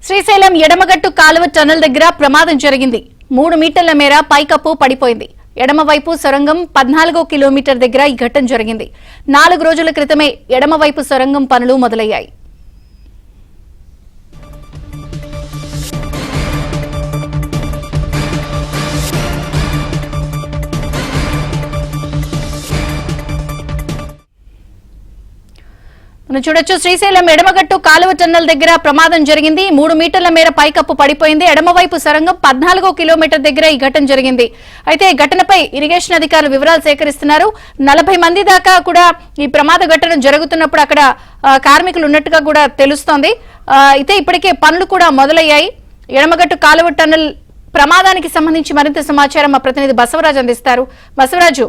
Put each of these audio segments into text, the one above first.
శ్రీశైలం ఎడమగట్టు కాలువ టన్నల్ దగ్గర ప్రమాదం జరిగింది. 3 మీటర్ల మేర పైకప్పు పడిపోయింది. ఎడమవైపు సొరంగం 14 కిలోమీటర్ దగ్గర ఈ ఘటన జరిగింది. 4 రోజుల క్రితమే ఎడమవైపు సొరంగం పనులు మొదలయ్యాయి. మనం చూడొచ్చు, శ్రీశైలం ఎడమగట్టు కాలువ టన్నల్ దగ్గర ప్రమాదం జరిగింది. 3 మీటర్ల మేర పైకప్పు పడిపోయింది. ఎడమవైపు సొరంగం 14 కిలోమీటర్ దగ్గర ఈ ఘటన జరిగింది. అయితే ఈ ఘటనపై ఇరిగేషన్ అధికారులు వివరాలు సేకరిస్తున్నారు. 40 మంది దాకా కూడా ఈ ప్రమాద ఘటన జరుగుతున్నప్పుడు అక్కడ కార్మికులు ఉన్నట్టుగా కూడా తెలుస్తోంది. అయితే ఇప్పటికే పనులు కూడా మొదలయ్యాయి. ఎడమగట్టు కాలువ టన్నల్ ప్రమాదానికి సంబంధించి మరింత సమాచారం మా ప్రతినిధి బసవరాజు అందిస్తారు. బసవరాజు,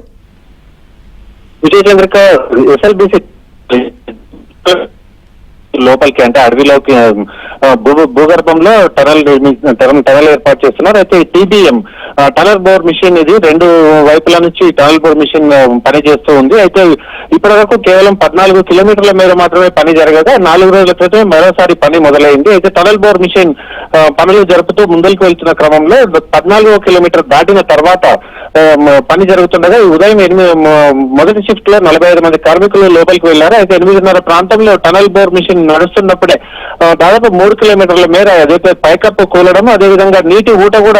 లోపలికి అంటే అడవిలోకి భూగర్భంలో టనల్ ఏర్పాటు చేస్తున్నారు. అయితే TBM టనల్ బోర్ మిషన్ ఇది 2 వైపుల నుంచి టనల్ బోర్ మిషన్ పనిచేస్తూ ఉంది. అయితే ఇప్పటి వరకు కేవలం 14 కిలోమీటర్ల మేర మాత్రమే పని జరగగా 4 రోజుల క్రితమే మరోసారి పని మొదలైంది. అయితే టనల్ బోర్ మిషన్ పనులు జరుపుతూ ముందరికి వెళ్తున్న క్రమంలో 14 కిలోమీటర్ దాటిన తర్వాత పని జరుగుతుండగా ఉదయం మొదటి షిఫ్ట్ లో 45 మంది కార్మికులు లోపలికి వెళ్లారు. అయితే 8:30 ప్రాంతంలో టనల్ బోర్ మిషన్ నడుస్తున్నప్పుడే దాదాపు 3 కిలోమీటర్ల మేర ఏదైతే పైకప్పు కూలడం, అదేవిధంగా నీటి ఊట కూడా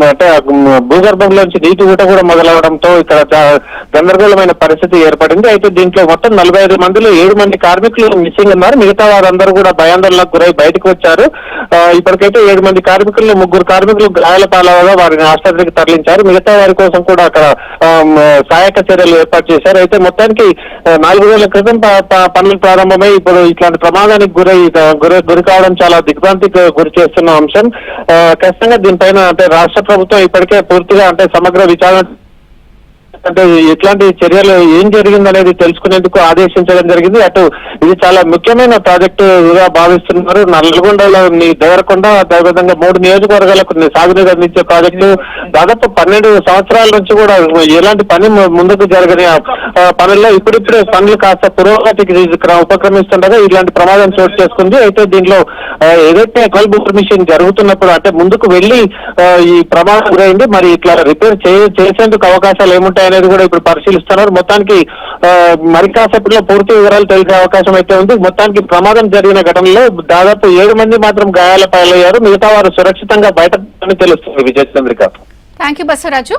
అంటే భూగర్భంలోంచి నీటి ఊట కూడా మొదలవడంతో ఇక్కడ గందరగోళమైన పరిస్థితి ఏర్పడింది. అయితే దీంట్లో మొత్తం 45 మందిలో 7 మంది కార్మికులు మిస్సింగ్ ఉన్నారు. మిగతా వారందరూ కూడా భయాందోళనకు గురై బయటకు వచ్చారు. ఇప్పటికైతే 7 మంది కార్మికుల్లో 3 కార్మికులు గాయాల పాలవగా వారిని ఆసుపత్రికి తరలించారు. మిగతా వారి కోసం కూడా అక్కడ సహాయక చర్యలు ఏర్పాటు చేశారు. అయితే మొత్తానికి 4 రోజుల క్రితం పనులు ప్రారంభమై ఇప్పుడు ఇట్లాంటి ప్రమాదానికి గురి కావడం చాలా దిగ్భ్రాంతికి గురి చేస్తున్న అంశం. ఖచ్చితంగా దీనిపైన అంటే రాష్ట్ర ప్రభుత్వం ఇప్పటికే పూర్తిగా అంటే సమగ్ర విచారణ అంటే ఎట్లాంటి చర్యలు ఏం జరిగిందనేది తెలుసుకునేందుకు ఆదేశించడం జరిగింది. అటు ఇది చాలా ముఖ్యమైన ప్రాజెక్టుగా భావిస్తున్నారు. నల్గొండలో దేవరకొండ, అదేవిధంగా 3 నియోజకవర్గాలకు సాగునీరు అందించే ప్రాజెక్టు దాదాపు 12 సంవత్సరాల నుంచి కూడా ఎలాంటి పని ముందుకు జరగని పనుల్లో ఇప్పుడిప్పుడే పనులు కాస్త పురోగతికి ఉపక్రమిస్తుండగా ఇలాంటి ప్రమాదం చోటు చేసుకుంది. అయితే దీనిలో ఏదైతే టనల్ బోర్ మిషన్ జరుగుతున్నప్పుడు అంటే ముందుకు వెళ్లి ఈ ప్రమాదం గురైంది. మరి ఇట్లా రిపేర్ చేసేందుకు అవకాశాలు ఏముంటాయని అనేది కూడా ఇప్పుడు పరిశీలిస్తున్నారు. మొత్తానికి మరి కాసేపట్లో పూర్తి వివరాలు తెలిసే అవకాశం అయితే ఉంది. మొత్తానికి ప్రమాదం జరిగిన ఘటనలో దాదాపు 7 మంది మాత్రం గాయాల పాలయ్యారు. మిగతా వారు సురక్షితంగా బయట తెలుస్తుంది. విజయచంద్రిక. Thank you Basavaraju.